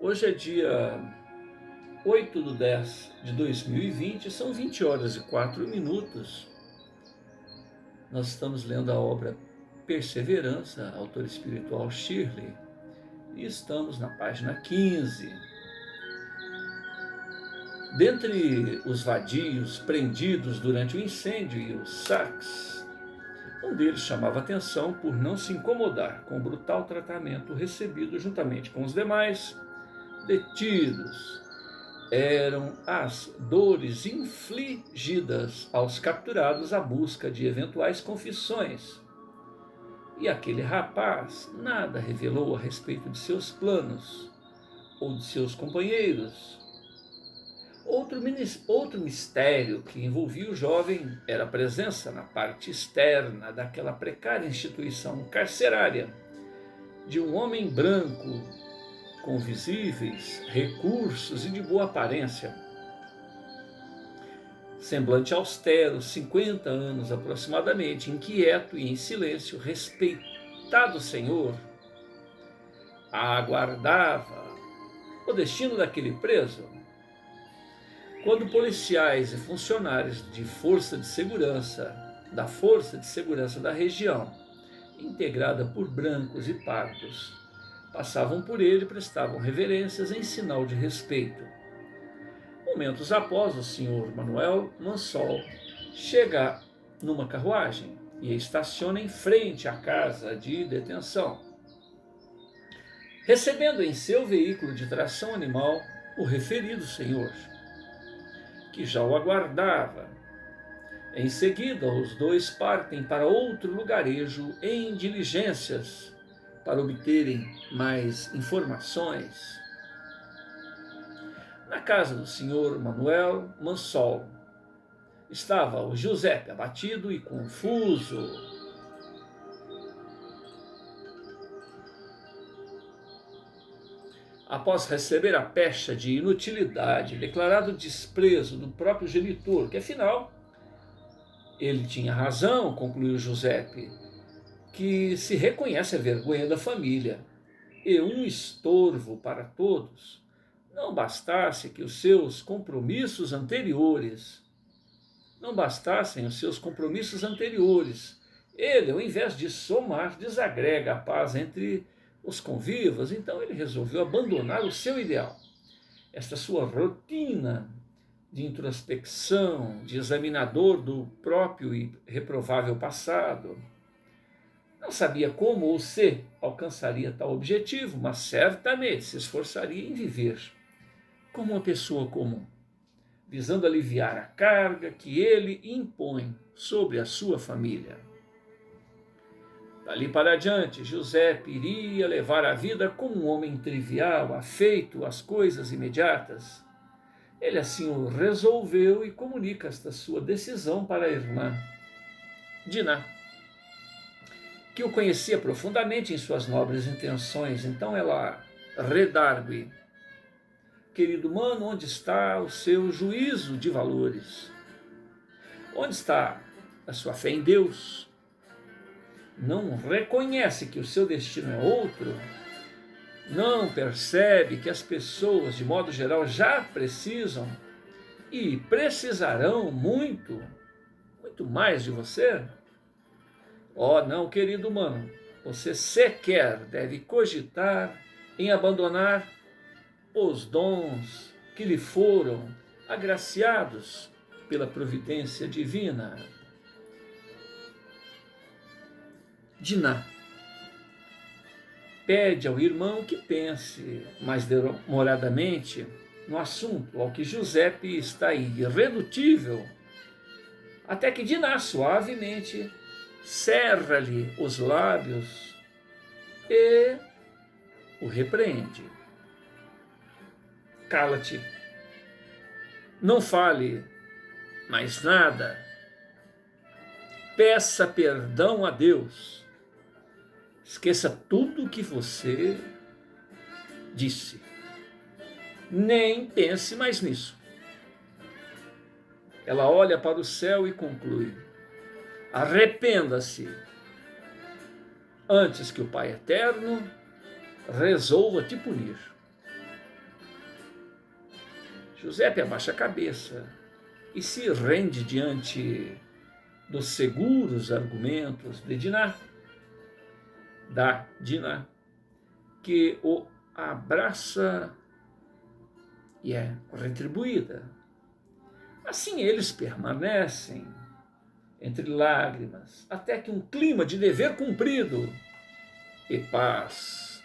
Hoje é dia 8/10/2020, são 20 horas e 4 minutos. Nós estamos lendo a obra Perseverança, autor espiritual Shirley, e estamos na página 15. Dentre os vadios prendidos durante o incêndio e os saques, um deles chamava atenção por não se incomodar com o brutal tratamento recebido juntamente com os demais detidos. Eram as dores infligidas aos capturados à busca de eventuais confissões. E aquele rapaz nada revelou a respeito de seus planos ou de seus companheiros. Outro mistério que envolvia o jovem era a presença na parte externa daquela precária instituição carcerária de um homem branco com visíveis recursos e de boa aparência. Semblante austero, 50 anos aproximadamente, inquieto e em silêncio, respeitado senhor, aguardava o destino daquele preso. Quando policiais e funcionários da Força de Segurança da região, integrada por brancos e pardos, passavam por ele e prestavam reverências em sinal de respeito. Momentos após, o senhor Manuel Mansol chega numa carruagem e estaciona em frente à casa de detenção, recebendo em seu veículo de tração animal o referido senhor, que já o aguardava. Em seguida, os dois partem para outro lugarejo em diligências para obterem mais informações. Na casa do senhor Manuel Mansol estava o Giuseppe, abatido e confuso. Após receber a pecha de inutilidade, declarado desprezo do próprio genitor, que afinal ele tinha razão, concluiu Giuseppe, que se reconhece a vergonha da família e um estorvo para todos, não bastasse que os seus compromissos anteriores, ele, ao invés de somar, desagrega a paz entre os convivas. Então ele resolveu abandonar o seu ideal, esta sua rotina de introspecção, de examinador do próprio e reprovável passado. Não sabia como ou se alcançaria tal objetivo, mas certamente se esforçaria em viver como uma pessoa comum, visando aliviar a carga que ele impõe sobre a sua família. Dali para adiante, Giuseppe iria levar a vida como um homem trivial, afeito às coisas imediatas. Ele assim o resolveu e comunica esta sua decisão para a irmã, Dinah, que o conhecia profundamente em suas nobres intenções. Então ela redargue: querido mano, onde está o seu juízo de valores? Onde está a sua fé em Deus? Não reconhece que o seu destino é outro? Não percebe que as pessoas, de modo geral, já precisam e precisarão muito mais de você? Oh, não, querido mano, você sequer deve cogitar em abandonar os dons que lhe foram agraciados pela providência divina. Dinah pede ao irmão que pense mais demoradamente no assunto, ao que Giuseppe está irredutível, até que Dinah suavemente cerra-lhe os lábios e o repreende. Cala-te, não fale mais nada, peça perdão a Deus, esqueça tudo o que você disse, nem pense mais nisso. Ela olha para o céu e conclui: arrependa-se antes que o Pai Eterno resolva te punir. Giuseppe abaixa a cabeça e se rende diante dos seguros argumentos de Dinah, que o abraça e é retribuída. Assim eles permanecem entre lágrimas, até que um clima de dever cumprido e paz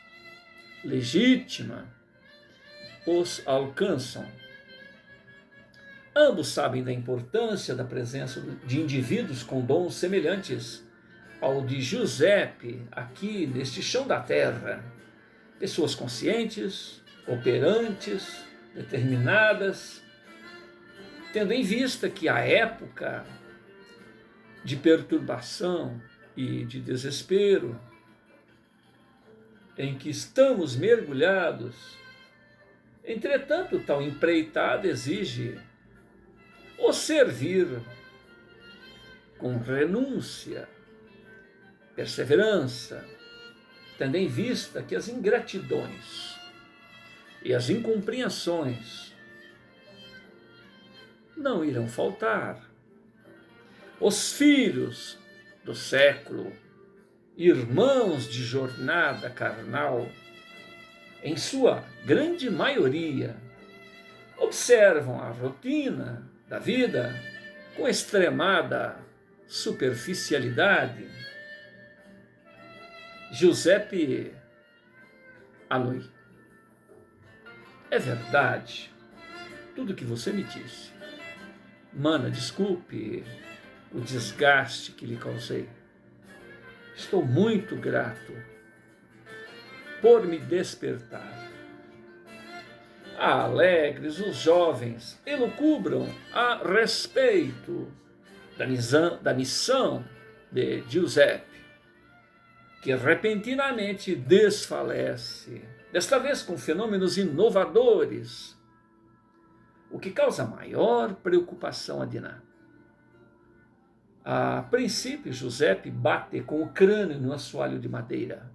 legítima os alcançam. Ambos sabem da importância da presença de indivíduos com dons semelhantes ao de Giuseppe aqui neste chão da terra. Pessoas conscientes, operantes, determinadas, tendo em vista que a época de perturbação e de desespero em que estamos mergulhados, entretanto, tal empreitada exige o servir com renúncia, perseverança, tendo em vista que as ingratidões e as incompreensões não irão faltar. Os filhos do século, irmãos de jornada carnal, em sua grande maioria, observam a rotina da vida com extremada superficialidade. Giuseppe Aloi: é verdade tudo que você me disse. Mana, desculpe o desgaste que lhe causei. Estou muito grato por me despertar. Alegres, os jovens elucubram a respeito da missão de Giuseppe, que repentinamente desfalece, desta vez com fenômenos inovadores, o que causa maior preocupação a Dinah. A princípio, Giuseppe bate com o crânio no assoalho de madeira.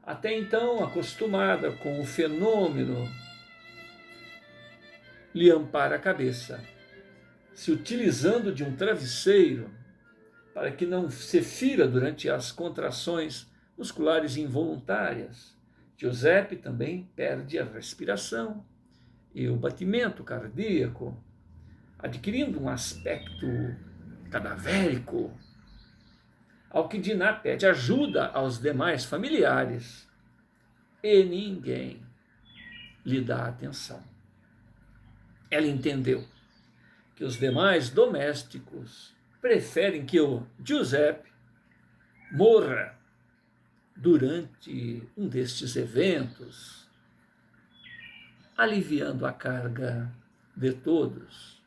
Até então, acostumada com o fenômeno, lhe ampara a cabeça, se utilizando de um travesseiro para que não se fira durante as contrações musculares involuntárias. Giuseppe também perde a respiração e o batimento cardíaco, adquirindo um aspecto cadavérico, ao que Dinah pede ajuda aos demais familiares e ninguém lhe dá atenção. Ela entendeu que os demais domésticos preferem que o Giuseppe morra durante um destes eventos, aliviando a carga de todos.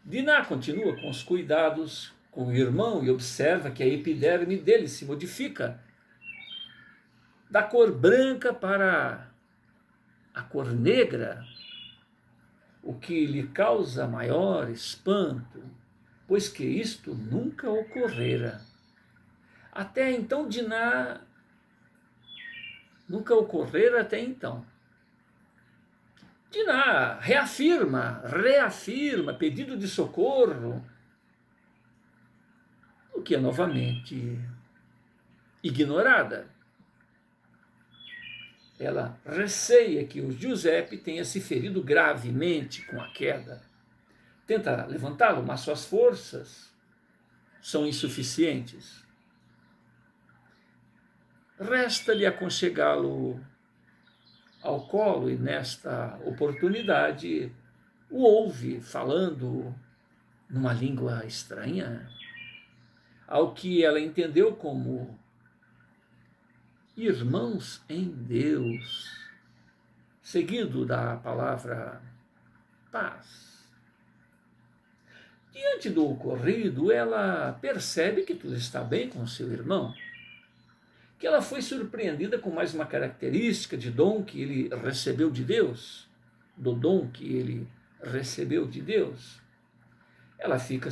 Dinah continua com os cuidados com o irmão e observa que a epiderme dele se modifica da cor branca para a cor negra, o que lhe causa maior espanto, pois que isto nunca ocorrera. Até então, Dinah nunca ocorrera até então. Dinah reafirma pedido de socorro, o que é novamente ignorada. Ela receia que o Giuseppe tenha se ferido gravemente com a queda. Tenta levantá-lo, mas suas forças são insuficientes. Resta-lhe aconchegá-lo ao colo e, nesta oportunidade, o ouve falando numa língua estranha, ao que ela entendeu como irmãos em Deus, seguido da palavra paz. Diante do ocorrido, ela percebe que tudo está bem com seu irmão, que ela foi surpreendida com mais uma característica de dom que ele recebeu de Deus, do dom que ele recebeu de Deus. Ela fica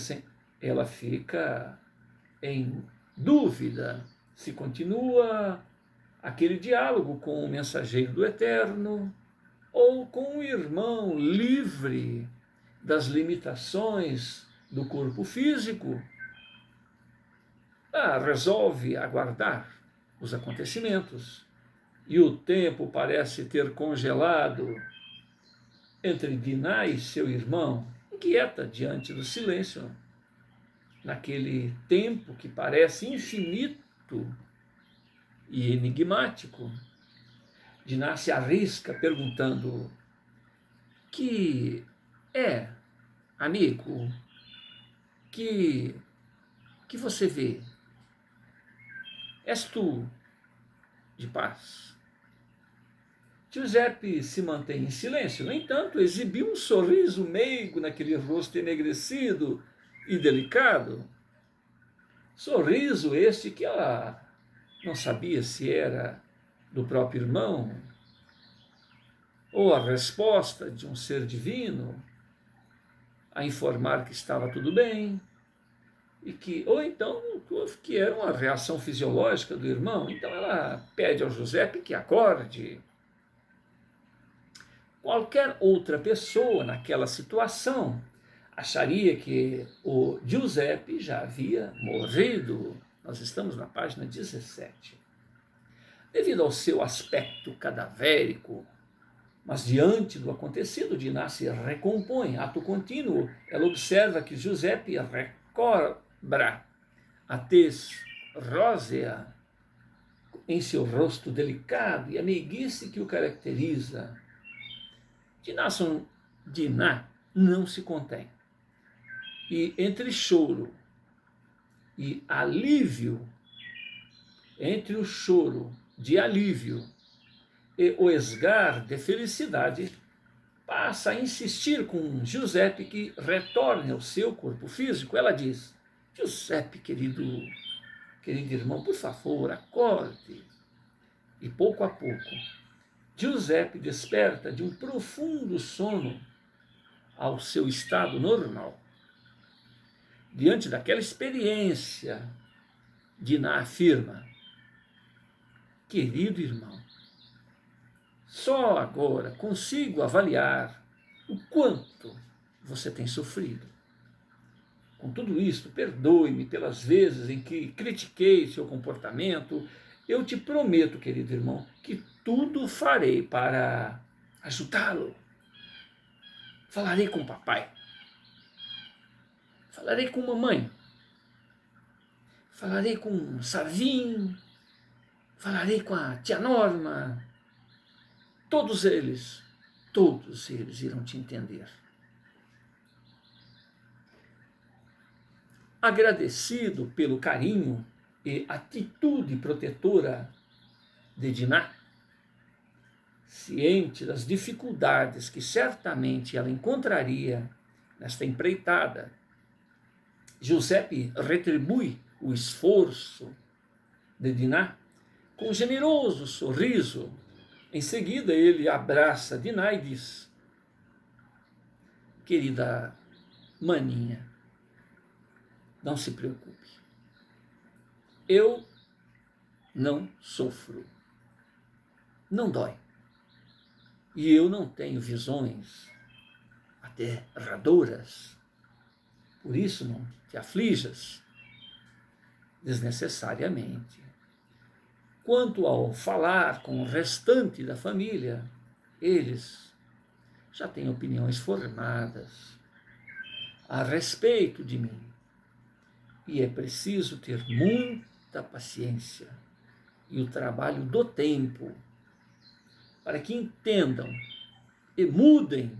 em dúvida se continua aquele diálogo com o mensageiro do Eterno ou com o irmão livre das limitações do corpo físico, resolve aguardar os acontecimentos. E o tempo parece ter congelado entre Diná e seu irmão, inquieta diante do silêncio, naquele tempo que parece infinito e enigmático. Diná se arrisca perguntando: que é, amigo, que você vê? És tu de paz? Giuseppe se mantém em silêncio, no entanto, exibiu um sorriso meigo naquele rosto enegrecido e delicado. Sorriso este que ela não sabia se era do próprio irmão, ou a resposta de um ser divino a informar que estava tudo bem, ou então que era uma reação fisiológica do irmão. Então ela pede ao Giuseppe que acorde. Qualquer outra pessoa naquela situação acharia que o Giuseppe já havia morrido. Nós estamos na página 17. Devido ao seu aspecto cadavérico, mas diante do acontecido, Diná se recompõe, ato contínuo. Ela observa que Giuseppe recobra a tez rósea em seu rosto delicado e a meiguice que o caracteriza. Diná não se contém. E entre choro e alívio, entre o choro de alívio e o esgar de felicidade, passa a insistir com Giuseppe que retorne ao seu corpo físico. Ela diz: Giuseppe, querido irmão, por favor, acorde. E pouco a pouco, Giuseppe desperta de um profundo sono ao seu estado normal. Diante daquela experiência, Diná afirma: querido irmão, só agora consigo avaliar o quanto você tem sofrido. Com tudo isso, perdoe-me pelas vezes em que critiquei seu comportamento. Eu te prometo, querido irmão, que tudo farei para ajudá-lo. Falarei com o papai. Falarei com mamãe. Falarei com Savim. Falarei com a tia Norma. Todos eles irão te entender. Agradecido pelo carinho e atitude protetora de Diná, ciente das dificuldades que certamente ela encontraria nesta empreitada, Giuseppe retribui o esforço de Diná com um generoso sorriso. Em seguida, ele abraça Diná e diz: querida maninha, não se preocupe. Eu não sofro. Não dói. E eu não tenho visões aterradoras. Por isso não te aflijas desnecessariamente. Quanto ao falar com o restante da família, eles já têm opiniões formadas a respeito de mim. E é preciso ter muita paciência e o trabalho do tempo para que entendam e mudem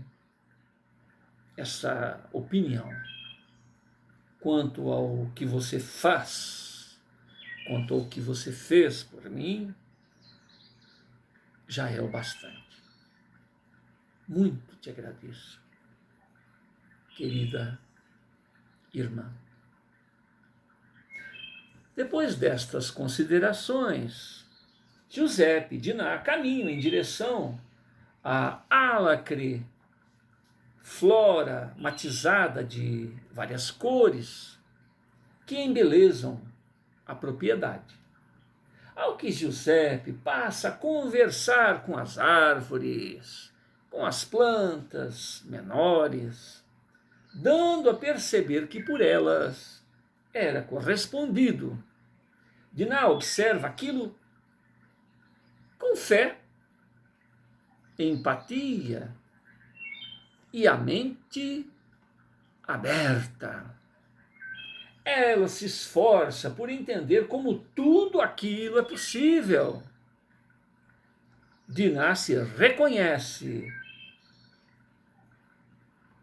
essa opinião quanto ao que você faz, quanto ao que você fez por mim, já é o bastante. Muito te agradeço, querida irmã. Depois destas considerações, Giuseppe e Diná caminham em direção à álacre flora matizada de várias cores que embelezam a propriedade. Ao que Giuseppe passa a conversar com as árvores, com as plantas menores, dando a perceber que por elas era correspondido. Diná observa aquilo com fé, empatia e a mente aberta. Ela se esforça por entender como tudo aquilo é possível. Diná se reconhece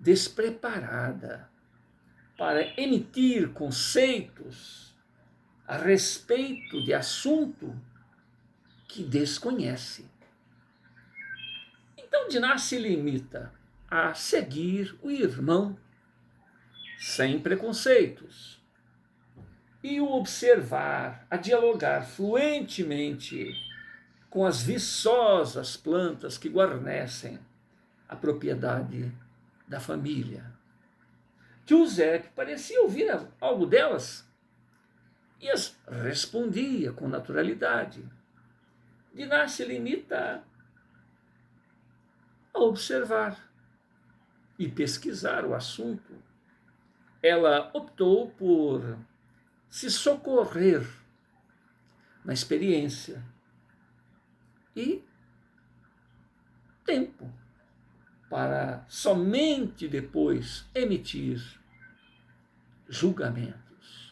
despreparada para emitir conceitos a respeito de assunto que desconhece. Então Diná se limita a seguir o irmão sem preconceitos e o observar, a dialogar fluentemente com as viçosas plantas que guarnecem a propriedade da família. Giuseppe parecia ouvir algo delas e as respondia com naturalidade. Diná se limita a observar e pesquisar o assunto. Ela optou por se socorrer na experiência e tempo para somente depois emitir julgamentos.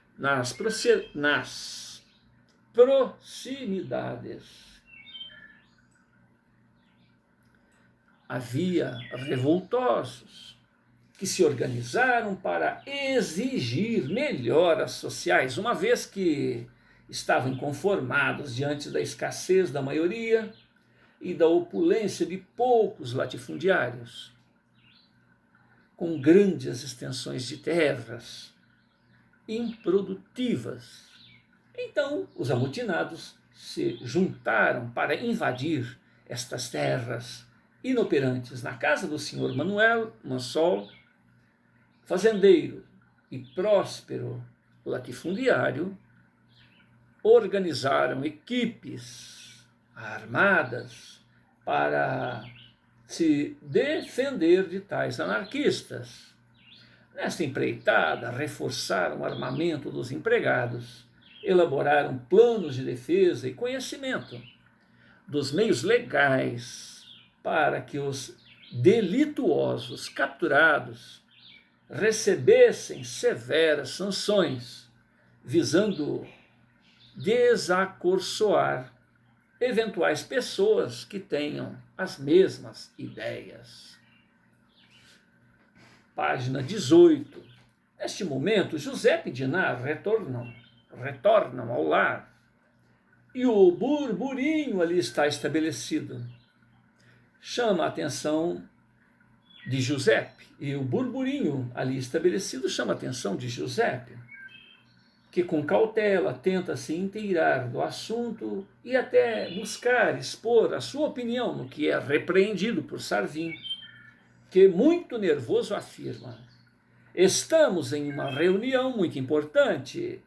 Nas proximidades havia revoltosos que se organizaram para exigir melhoras sociais, uma vez que estavam inconformados diante da escassez da maioria e da opulência de poucos latifundiários, com grandes extensões de terras improdutivas. Então, os amotinados se juntaram para invadir estas terras inoperantes. Na casa do senhor Manuel Mansol, fazendeiro e próspero latifundiário, organizaram equipes armadas para se defender de tais anarquistas. Nesta empreitada, reforçaram o armamento dos empregados, elaboraram planos de defesa e conhecimento dos meios legais para que os delituosos capturados recebessem severas sanções, visando desacorçoar eventuais pessoas que tenham as mesmas ideias. Página 18. Neste momento, Giuseppe e Diná retornam ao lar e o burburinho ali está estabelecido. Chama a atenção de Giuseppe, e o burburinho ali estabelecido chama a atenção de Giuseppe, que com cautela tenta se inteirar do assunto e até buscar expor a sua opinião no que é repreendido por Sarvin, que muito nervoso afirma: estamos em uma reunião muito importante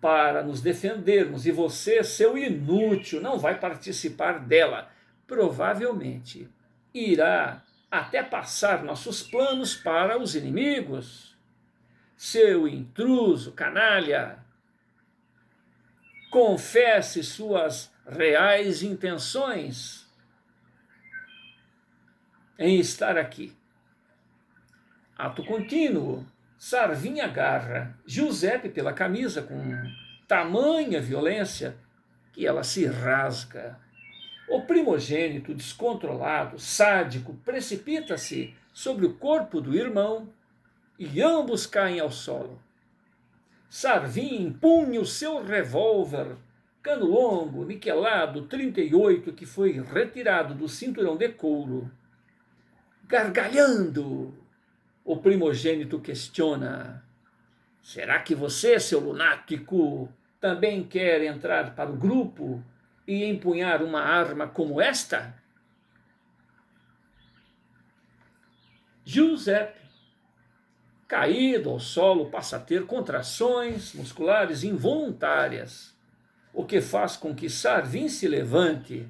para nos defendermos e você, seu inútil, não vai participar dela. Provavelmente irá até passar nossos planos para os inimigos. Seu intruso, canalha, confesse suas reais intenções em estar aqui. Ato contínuo, Sarvin agarra Giuseppe pela camisa com tamanha violência que ela se rasga. O primogênito, descontrolado, sádico, precipita-se sobre o corpo do irmão e ambos caem ao solo. Sarvin empunha o seu revólver, cano longo, niquelado, 38, que foi retirado do cinturão de couro. Gargalhando, o primogênito questiona: será que você, seu lunático, também quer entrar para o grupo e empunhar uma arma como esta? Giuseppe, caído ao solo, passa a ter contrações musculares involuntárias o que faz com que Sarvin se levante,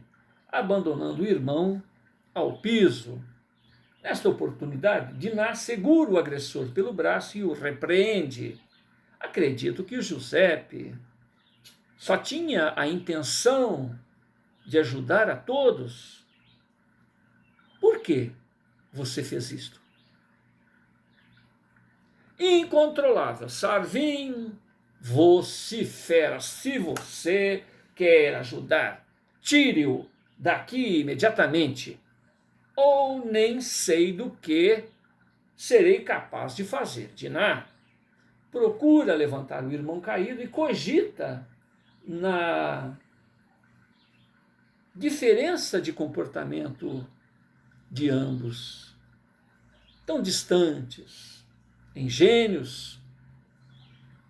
abandonando o irmão ao piso. Nesta oportunidade, Diná segura o agressor pelo braço e o repreende. Acredito que o Giuseppe só tinha a intenção de ajudar a todos. Por que você fez isto? Incontrolável, Sarvin vocifera. Se você quer ajudar, tire-o daqui imediatamente, ou nem sei do que serei capaz de fazer. Diná procura levantar o irmão caído e cogita na diferença de comportamento de ambos, tão distantes em gênios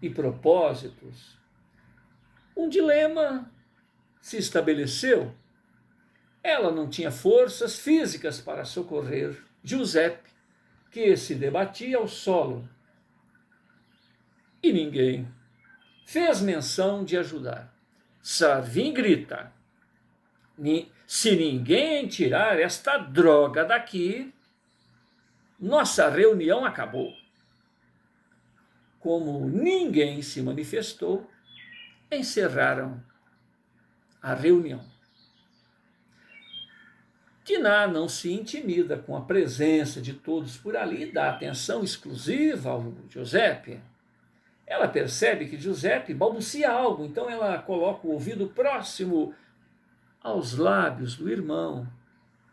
e propósitos. Um dilema se estabeleceu. Ela não tinha forças físicas para socorrer Giuseppe, que se debatia ao solo. E ninguém fez menção de ajudar. Sarvin grita: se ninguém tirar esta droga daqui, nossa reunião acabou. Como ninguém se manifestou, encerraram a reunião. Diná não se intimida com a presença de todos por ali e dá atenção exclusiva ao Giuseppe. Ela percebe que Giuseppe balbucia algo, então ela coloca o ouvido próximo aos lábios do irmão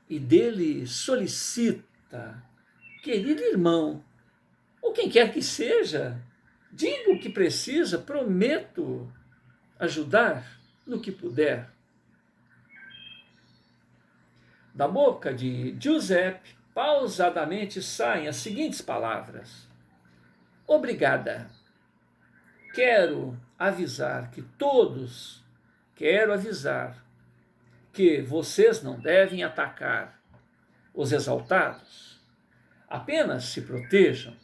e dele solicita: querido irmão, ou quem quer que seja, diga o que precisa, prometo ajudar no que puder. Da boca de Giuseppe, pausadamente saem as seguintes palavras: obrigada. Quero avisar que vocês não devem atacar os exaltados. Apenas se protejam.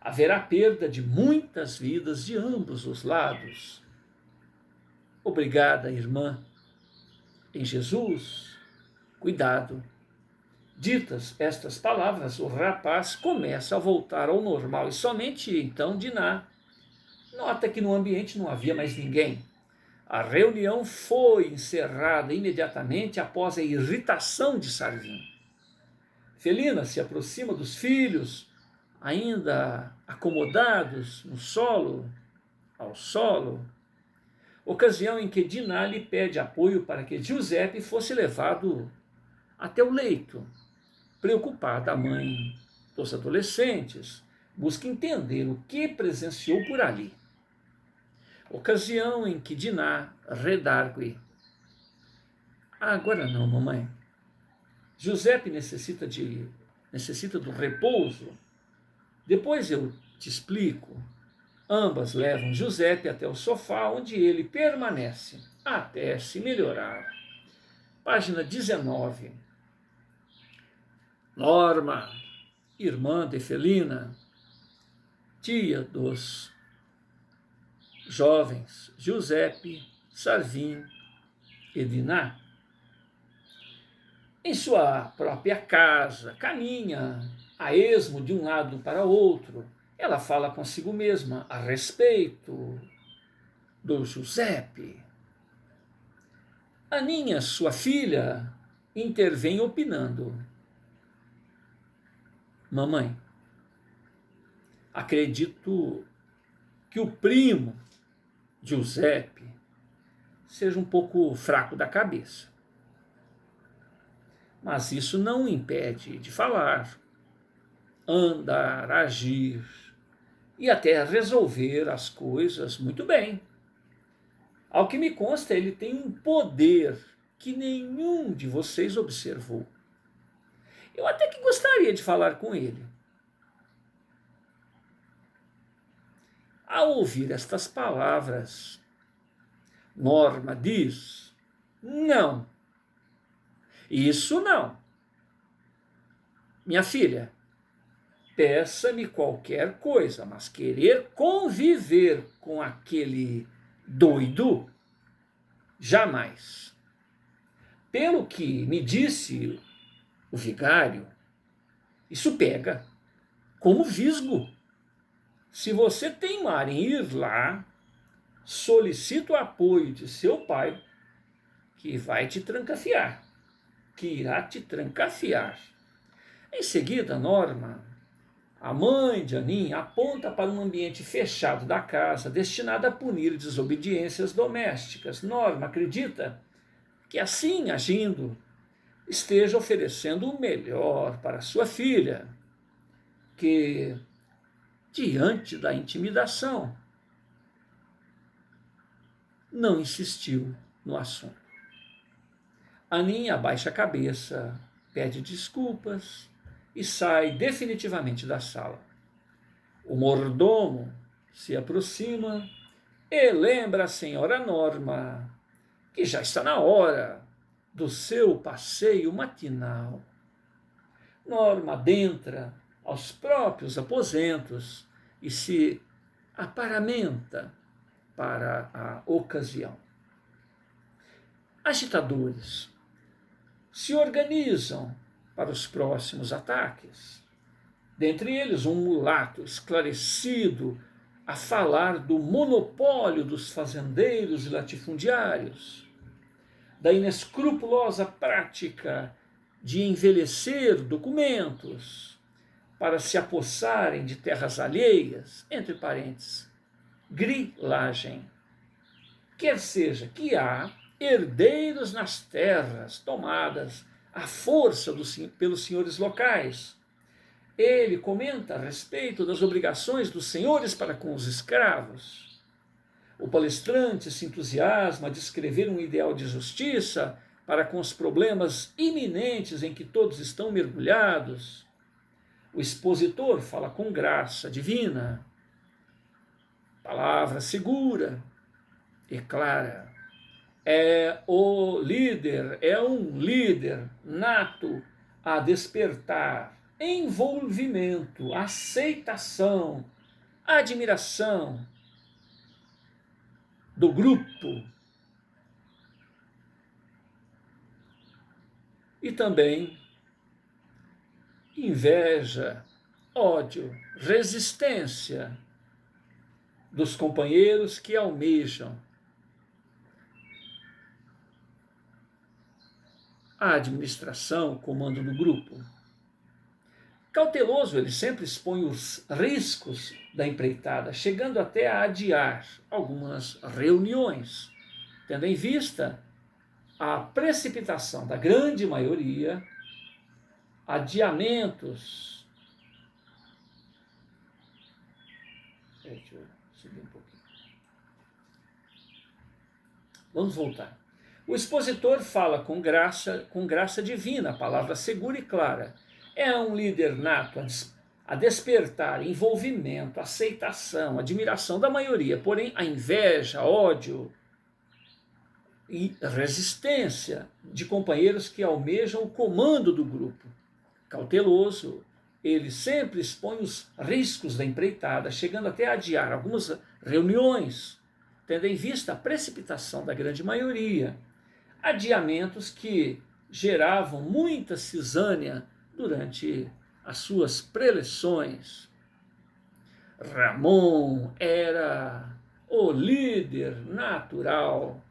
Haverá perda de muitas vidas de ambos os lados. Obrigada, irmã. Em Jesus, cuidado. Ditas estas palavras, o rapaz começa a voltar ao normal e somente então Diná nota que no ambiente não havia mais ninguém. A reunião foi encerrada imediatamente após a irritação de Sarvin. Felina se aproxima dos filhos, ainda acomodados ao solo, ocasião em que Diná lhe pede apoio para que Giuseppe fosse levado até o leito. Preocupada, a mãe dos adolescentes busca entender o que presenciou por ali. Ocasião em que Diná redargue: agora não, mamãe. Giuseppe necessita do repouso. Depois eu te explico. Ambas levam Giuseppe até o sofá, onde ele permanece até se melhorar. Página 19. Norma, irmã de Felina, tia dos jovens Giuseppe, Sarvin e Diná, em sua própria casa, caminha a esmo de um lado para outro. Ela fala consigo mesma a respeito do Giuseppe. Aninha, sua filha, intervém opinando: mamãe, acredito que o primo Giuseppe seja um pouco fraco da cabeça. Mas isso não o impede de falar, andar, agir e até resolver as coisas muito bem. Ao que me consta, ele tem um poder que nenhum de vocês observou. Eu até que gostaria de falar com ele. Ao ouvir estas palavras, Norma diz: não, isso não. Minha filha, peça-me qualquer coisa, mas querer conviver com aquele doido jamais. Pelo que me disse o vigário, isso pega como visgo. Se você teimar em ir lá, solicita o apoio de seu pai, que vai te trancafiar, que irá te trancafiar. Em seguida, Norma, a mãe de Anin, aponta para um ambiente fechado da casa, destinado a punir desobediências domésticas. Norma acredita que, assim agindo, esteja oferecendo o melhor para sua filha, que, diante da intimidação, não insistiu no assunto. Anin abaixa a cabeça, pede desculpas e sai definitivamente da sala. O mordomo se aproxima e lembra a senhora Norma que já está na hora do seu passeio matinal. Norma adentra aos próprios aposentos e se aparamenta para a ocasião. Agitadores se organizam para os próximos ataques. Dentre eles, um mulato esclarecido a falar do monopólio dos fazendeiros e latifundiários, da inescrupulosa prática de envelhecer documentos para se apossarem de terras alheias, entre parênteses, grilagem. Quer seja que há herdeiros nas terras tomadas à força pelos senhores locais. Ele comenta a respeito das obrigações dos senhores para com os escravos. O palestrante se entusiasma a descrever um ideal de justiça para com os problemas iminentes em que todos estão mergulhados. O expositor fala com graça divina, palavra segura e clara. É um líder nato a despertar envolvimento, aceitação, admiração do grupo e também inveja, ódio, resistência dos companheiros que almejam a administração, o comando do grupo. Cauteloso, ele sempre expõe os riscos da empreitada, chegando até a adiar algumas reuniões, tendo em vista a precipitação da grande maioria, adiamentos. Deixa eu subir um pouquinho. Vamos voltar. O expositor fala com graça divina, palavra segura e clara. É um líder nato a despertar envolvimento, aceitação, admiração da maioria, porém a inveja, ódio e resistência de companheiros que almejam o comando do grupo. Cauteloso, ele sempre expõe os riscos da empreitada, chegando até a adiar algumas reuniões, tendo em vista a precipitação da grande maioria, adiamentos que geravam muita cisânia durante as suas preleções. Ramon era o líder natural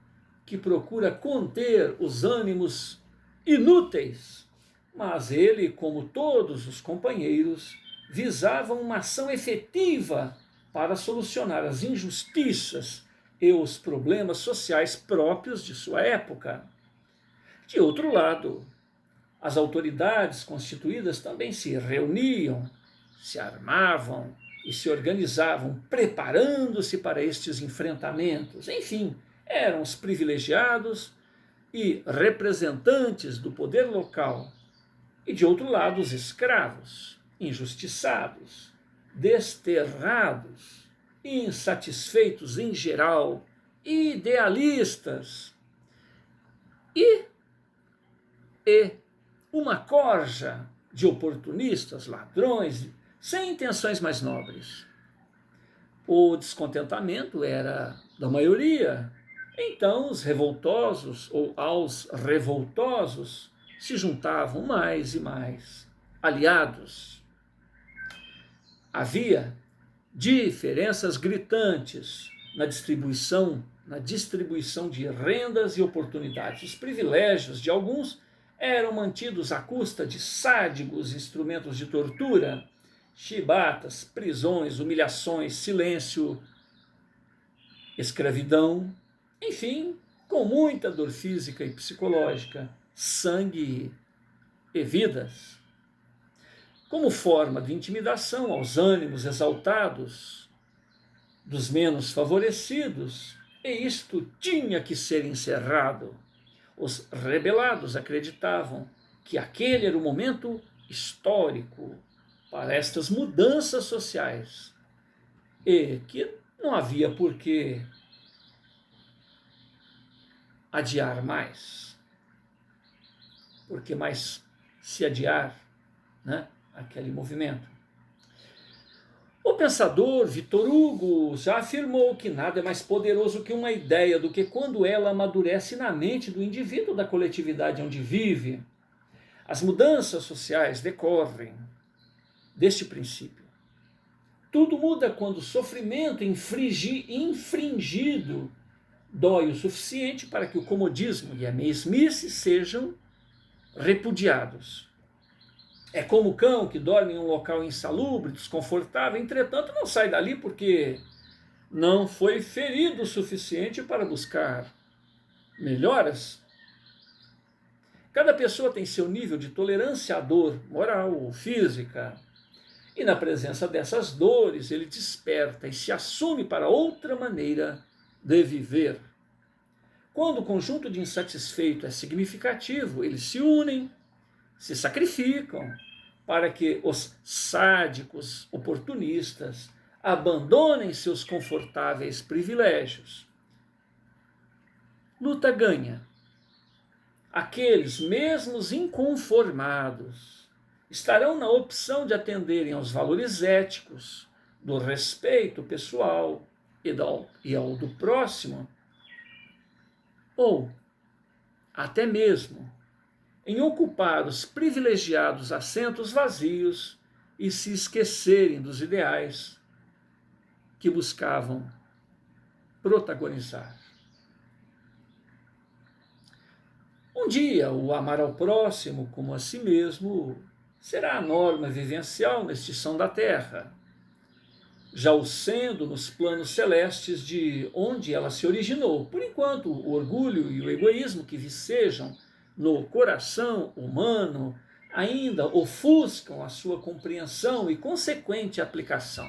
que procura conter os ânimos inúteis, mas ele, como todos os companheiros, visava uma ação efetiva para solucionar as injustiças e os problemas sociais próprios de sua época. De outro lado, as autoridades constituídas também se reuniam, se armavam e se organizavam, preparando-se para estes enfrentamentos. Enfim, eram os privilegiados e representantes do poder local. E, de outro lado, os escravos, injustiçados, desterrados, insatisfeitos em geral, idealistas e uma corja de oportunistas, ladrões, sem intenções mais nobres. O descontentamento era da maioria, Então os revoltosos, ou aos revoltosos, se juntavam mais e mais aliados. Havia diferenças gritantes na distribuição de rendas e oportunidades. Os privilégios de alguns eram mantidos à custa de sádicos instrumentos de tortura, chibatas, prisões, humilhações, silêncio, escravidão, enfim, com muita dor física e psicológica, sangue e vidas. Como forma de intimidação aos ânimos exaltados dos menos favorecidos, e isto tinha que ser encerrado. Os rebelados acreditavam que aquele era o momento histórico para estas mudanças sociais e que não havia por que adiar mais. Porque mais se adiar, né, aquele movimento. O pensador Victor Hugo já afirmou que nada é mais poderoso que uma ideia do que quando ela amadurece na mente do indivíduo da coletividade onde vive. As mudanças sociais decorrem deste princípio. Tudo muda quando o sofrimento infringido dói o suficiente para que o comodismo e a mesmice sejam repudiados. É como o cão que dorme em um local insalubre, desconfortável, entretanto não sai dali porque não foi ferido o suficiente para buscar melhoras. Cada pessoa tem seu nível de tolerância à dor moral ou física. E na presença dessas dores, ele desperta e se assume para outra maneira de viver. Quando o conjunto de insatisfeito é significativo, eles se unem, se sacrificam para que os sádicos oportunistas abandonem seus confortáveis privilégios. Luta ganha. Aqueles mesmos inconformados estarão na opção de atenderem aos valores éticos, do respeito pessoal e ao do próximo, ou até mesmo em ocupar os privilegiados assentos vazios e se esquecerem dos ideais que buscavam protagonizar. Um dia, o amar ao próximo como a si mesmo será a norma vivencial neste chão da terra, já o sendo nos planos celestes de onde ela se originou. Por enquanto, o orgulho e o egoísmo que vicejam no coração humano ainda ofuscam a sua compreensão e consequente aplicação.